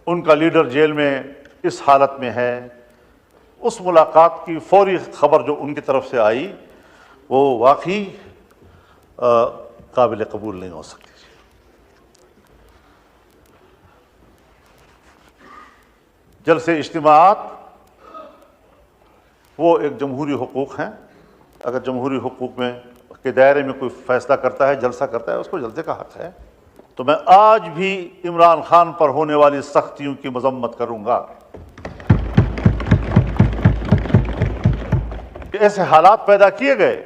ان کا leader jail میں اس حالت میں ہے، اس ملاقات کی فوری خبر جو ان کی طرف سے آئی وہ واقعی قابل قبول نہیں ہو سکتی۔ جلسے اجتماعات وہ ایک جمہوری حقوق ہیں، اگر جمہوری حقوق میں کے دائرے میں کوئی فیصلہ کرتا ہے، جلسہ کرتا ہے، اس کو جلسے کا حق ہے۔ تو میں آج بھی عمران خان پر ہونے والی سختیوں کی مذمت کروں گا کہ ایسے حالات پیدا کیے گئے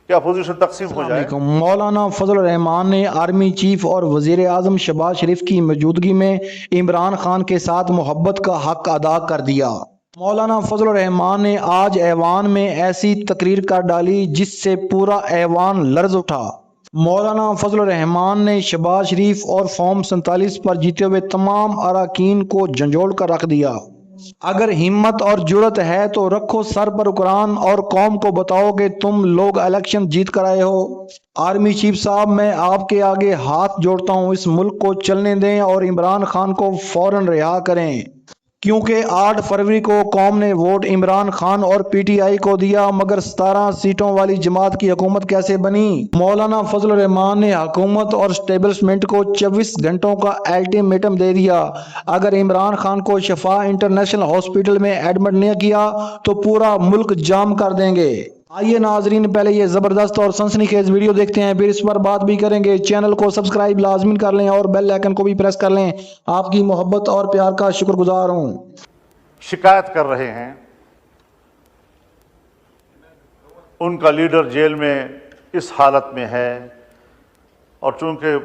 کہ اپوزیشن تقسیم ہو جائے۔ مولانا فضل الرحمان نے آرمی چیف اور وزیر اعظم شہباز شریف کی موجودگی میں عمران خان کے ساتھ محبت کا حق ادا کر دیا۔ مولانا فضل الرحمان نے آج ایوان میں ایسی تقریر کر ڈالی جس سے پورا ایوان لرز اٹھا۔ مولانا فضل الرحمان نے شہباز شریف اور فارم 47 پر جیتے ہوئے تمام اراکین کو جھنجھوڑ کر رکھ دیا۔ اگر ہمت اور جرت ہے تو رکھو سر پر قرآن اور قوم کو بتاؤ کہ تم لوگ الیکشن جیت کر آئے ہو۔ آرمی چیف صاحب، میں آپ کے آگے ہاتھ جوڑتا ہوں، اس ملک کو چلنے دیں اور عمران خان کو فوراً رہا کریں، کیونکہ 8 فروری کو قوم نے ووٹ عمران خان اور پی ٹی آئی کو دیا، مگر 17 سیٹوں والی جماعت کی حکومت کیسے بنی؟ مولانا فضل الرحمان نے حکومت اور اسٹیبلشمنٹ کو 24 گھنٹوں کا الٹیمیٹم دے دیا۔ اگر عمران خان کو شفا انٹرنیشنل ہاسپٹل میں ایڈمٹ نہیں کیا تو پورا ملک جام کر دیں گے۔ آئیے ناظرین، پہلے یہ زبردست اور سنسنی خیز ویڈیو دیکھتے ہیں، پھر اس پر بات بھی کریں گے۔ چینل کو سبسکرائب لازمی کر لیں اور بیل آئیکن کو بھی پریس کر لیں۔ آپ کی محبت اور پیار کا شکر گزار ہوں۔ شکایت کر رہے ہیں ان کا لیڈر جیل میں اس حالت میں ہے، اور چونکہ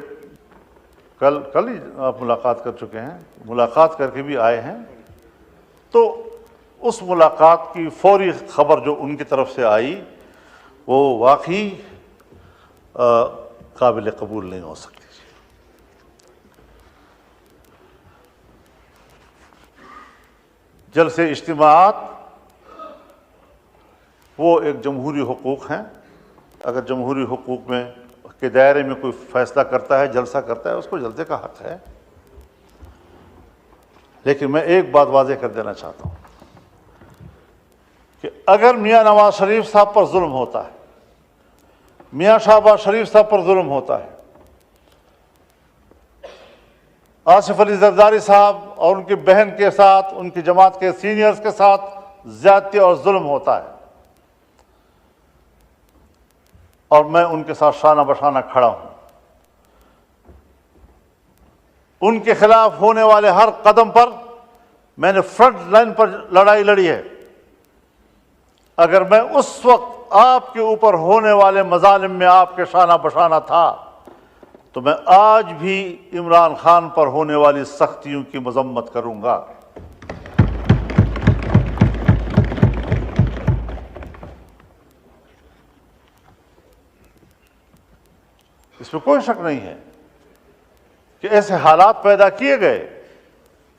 کل ہی آپ ملاقات کر چکے ہیں، ملاقات کر کے بھی آئے ہیں، تو اس ملاقات کی فوری خبر جو ان کی طرف سے آئی وہ واقعی قابل قبول نہیں ہو سکتی۔ جلسے اجتماعات وہ ایک جمہوری حقوق ہیں، اگر جمہوری حقوق میں کے دائرے میں کوئی فیصلہ کرتا ہے، جلسہ کرتا ہے، اس کو جلسے کا حق ہے۔ لیکن میں ایک بات واضح کر دینا چاہتا ہوں کہ اگر میاں نواز شریف صاحب پر ظلم ہوتا ہے، میاں شہباز شریف صاحب پر ظلم ہوتا ہے، آصف علی زرداری صاحب اور ان کی بہن کے ساتھ، ان کی جماعت کے سینئرز کے ساتھ زیادتی اور ظلم ہوتا ہے، اور میں ان کے ساتھ شانہ بشانہ کھڑا ہوں، ان کے خلاف ہونے والے ہر قدم پر میں نے فرنٹ لائن پر لڑائی لڑی ہے۔ اگر میں اس وقت آپ کے اوپر ہونے والے مظالم میں آپ کے شانہ بشانہ تھا تو میں آج بھی عمران خان پر ہونے والی سختیوں کی مذمت کروں گا۔ اس میں کوئی شک نہیں ہے کہ ایسے حالات پیدا کیے گئے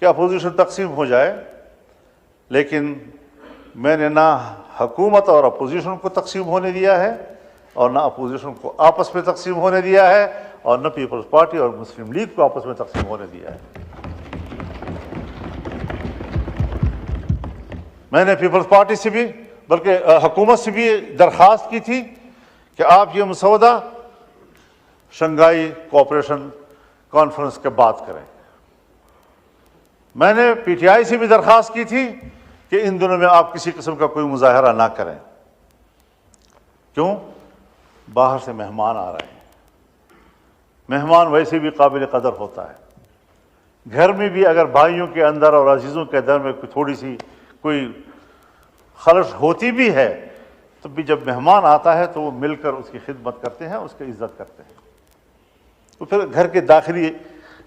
کہ اپوزیشن تقسیم ہو جائے، لیکن میں نے نہ حکومت اور اپوزیشن کو تقسیم ہونے دیا ہے، اور نہ اپوزیشن کو آپس میں تقسیم ہونے دیا ہے، اور نہ پیپلز پارٹی اور مسلم لیگ کو آپس میں تقسیم ہونے دیا ہے۔ میں نے پیپلز پارٹی سے بھی، بلکہ حکومت سے بھی درخواست کی تھی کہ آپ یہ مسودہ شنگھائی کوآپریشن کانفرنس کے بعد کریں۔ میں نے پی ٹی آئی سے بھی درخواست کی تھی کہ ان دنوں میں آپ کسی قسم کا کوئی مظاہرہ نہ کریں۔ کیوں؟ باہر سے مہمان آ رہے ہیں، مہمان ویسے بھی قابل قدر ہوتا ہے۔ گھر میں بھی اگر بھائیوں کے اندر اور عزیزوں کے اندر میں تھوڑی سی کوئی خلش ہوتی بھی ہے تو بھی جب مہمان آتا ہے تو وہ مل کر اس کی خدمت کرتے ہیں، اس کی عزت کرتے ہیں، تو پھر گھر کے داخلی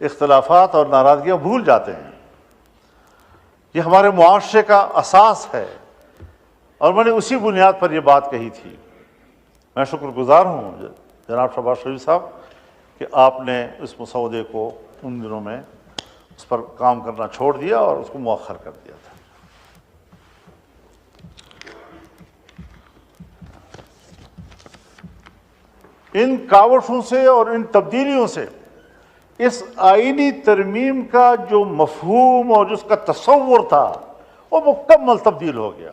اختلافات اور ناراضگیاں بھول جاتے ہیں۔ یہ ہمارے معاشرے کا اساس ہے، اور میں نے اسی بنیاد پر یہ بات کہی تھی۔ میں شکر گزار ہوں جناب شہباز شریف صاحب کہ آپ نے اس مسودے کو ان دنوں میں اس پر کام کرنا چھوڑ دیا اور اس کو مؤخر کر دیا تھا۔ ان کاوشوں سے اور ان تبدیلیوں سے اس آئینی ترمیم کا جو مفہوم اور جس کا تصور تھا وہ مکمل تبدیل ہو گیا۔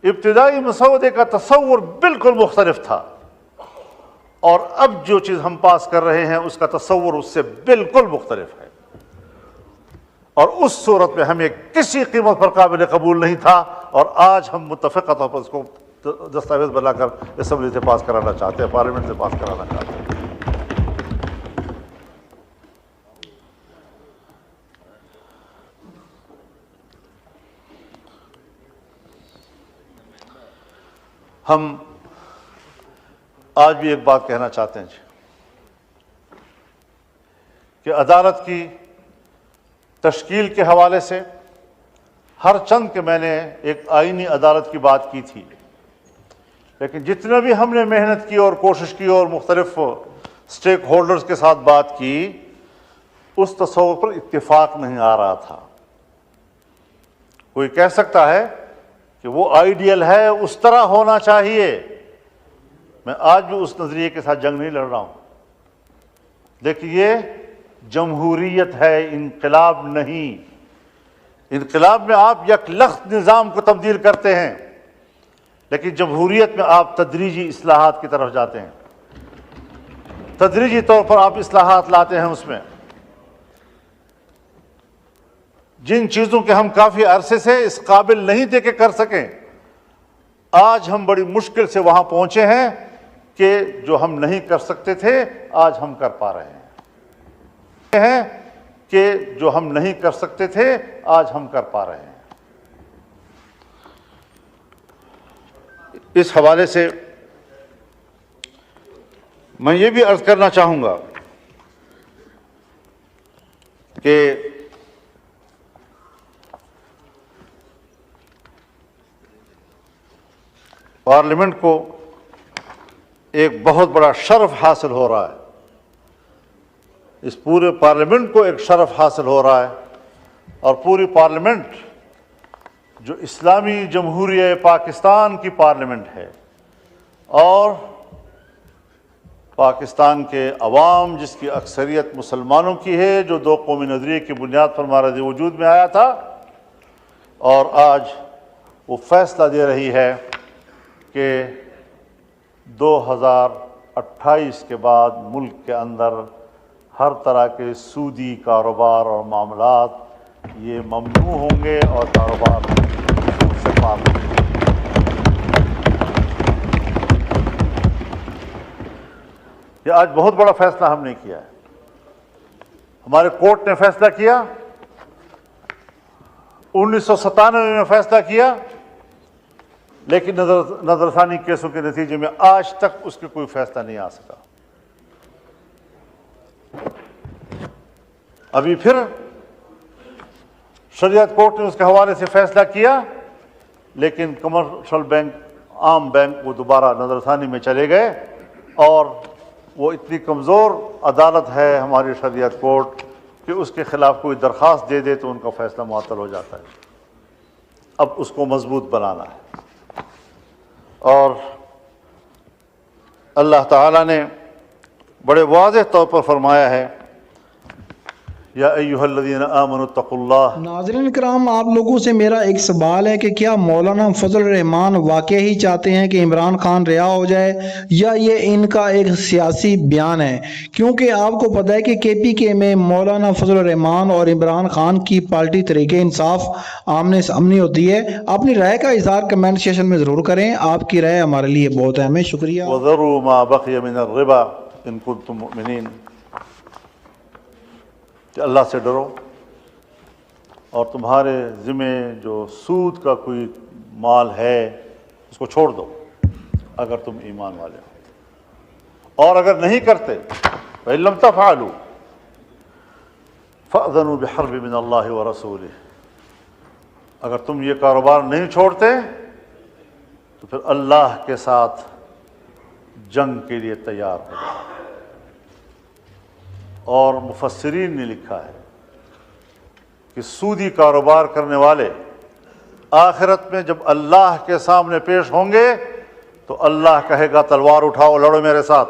ابتدائی مسودے کا تصور بالکل مختلف تھا، اور اب جو چیز ہم پاس کر رہے ہیں اس کا تصور اس سے بالکل مختلف ہے، اور اس صورت میں ہمیں کسی قیمت پر قابل قبول نہیں تھا، اور آج ہم متفقہ طور پر اس کو دستاویز بنا کر اسمبلی سے پاس کرانا چاہتے ہیں، پارلیمنٹ سے پاس کرانا چاہتے ہیں۔ ہم آج بھی ایک بات کہنا چاہتے ہیں کہ عدالت کی تشکیل کے حوالے سے ہر چند کہ میں نے ایک آئینی عدالت کی بات کی تھی، لیکن جتنا بھی ہم نے محنت کی اور کوشش کی اور مختلف سٹیک ہولڈرز کے ساتھ بات کی، اس تصور پر اتفاق نہیں آ رہا تھا۔ کوئی کہہ سکتا ہے کہ وہ آئیڈیل ہے، اس طرح ہونا چاہیے، میں آج بھی اس نظریے کے ساتھ جنگ نہیں لڑ رہا ہوں۔ دیکھیے، یہ جمہوریت ہے، انقلاب نہیں۔ انقلاب میں آپ یک لخت نظام کو تبدیل کرتے ہیں، لیکن جمہوریت میں آپ تدریجی اصلاحات کی طرف جاتے ہیں، تدریجی طور پر آپ اصلاحات لاتے ہیں۔ اس میں جن چیزوں کے ہم کافی عرصے سے اس قابل نہیں تھے کہ کر سکیں، آج ہم بڑی مشکل سے وہاں پہنچے ہیں کہ جو ہم نہیں کر سکتے تھے آج ہم کر پا رہے ہیں، کہ جو ہم نہیں کر سکتے تھے آج ہم کر پا رہے ہیں۔ اس حوالے سے میں یہ بھی عرض کرنا چاہوں گا کہ پارلیمنٹ کو ایک بہت بڑا شرف حاصل ہو رہا ہے، اس پورے پارلیمنٹ کو ایک شرف حاصل ہو رہا ہے، اور پوری پارلیمنٹ جو اسلامی جمہوریہ پاکستان کی پارلیمنٹ ہے، اور پاکستان کے عوام جس کی اکثریت مسلمانوں کی ہے، جو دو قومی نظریے کی بنیاد پر مہارت وجود میں آیا تھا، اور آج وہ فیصلہ دے رہی ہے کہ 2028 کے بعد ملک کے اندر ہر طرح کے سودی کاروبار اور معاملات یہ ممنوع ہوں گے، اور کاروبار سود سے پاک ہوں گے۔ یہ آج بہت بڑا فیصلہ ہم نے کیا ہے، ہمارے کورٹ نے فیصلہ کیا، 1997 میں فیصلہ کیا، لیکن نظر ثانی کیسوں کے نتیجے میں آج تک اس کے کوئی فیصلہ نہیں آ سکا۔ ابھی پھر شریعت کورٹ نے اس کے حوالے سے فیصلہ کیا، لیکن کمرشل بینک، عام بینک، وہ دوبارہ نظر ثانی میں چلے گئے، اور وہ اتنی کمزور عدالت ہے ہماری شریعت کورٹ کہ اس کے خلاف کوئی درخواست دے دے تو ان کا فیصلہ معطل ہو جاتا ہے۔ اب اس کو مضبوط بنانا ہے، اور اللہ تعالیٰ نے بڑے واضح طور پر فرمایا ہے، یا ایھا الذین آمنوا اتقوا اللہ۔ ناظرین کرام، آپ لوگوں سے میرا ایک سوال ہے کہ کیا مولانا فضل الرحمان واقعی ہی چاہتے ہیں کہ عمران خان رہا ہو جائے، یا یہ ان کا ایک سیاسی بیان ہے؟ کیونکہ آپ کو پتہ ہے کہ کے پی کے میں مولانا فضل الرحمان اور عمران خان کی پارٹی تحریک انصاف آمنے سامنے ہوتی ہے۔ اپنی رائے کا اظہار کمنٹ سیشن میں ضرور کریں، آپ کی رائے ہمارے لیے بہت اہم ہے۔ شکریہ۔ وَذَرُوا مَا بَقِيَ مِنَ الرِّبَا إِن كُنتُم مُؤْمِنِينَ، کہ اللہ سے ڈرو، اور تمہارے ذمہ جو سود کا کوئی مال ہے اس کو چھوڑ دو اگر تم ایمان والے ہو، اور اگر نہیں کرتے فَإِن لَمْ تَفْعَلُوا فَأْذَنُوا بِحَرْبٍ مِّنَ اللَّهِ وَرَسُولِهِ، اگر تم یہ کاروبار نہیں چھوڑتے تو پھر اللہ کے ساتھ جنگ کے لیے تیار ہو جاؤ۔ اور مفسرین نے لکھا ہے کہ سودی کاروبار کرنے والے آخرت میں جب اللہ کے سامنے پیش ہوں گے تو اللہ کہے گا تلوار اٹھاؤ، لڑو میرے ساتھ،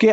کہ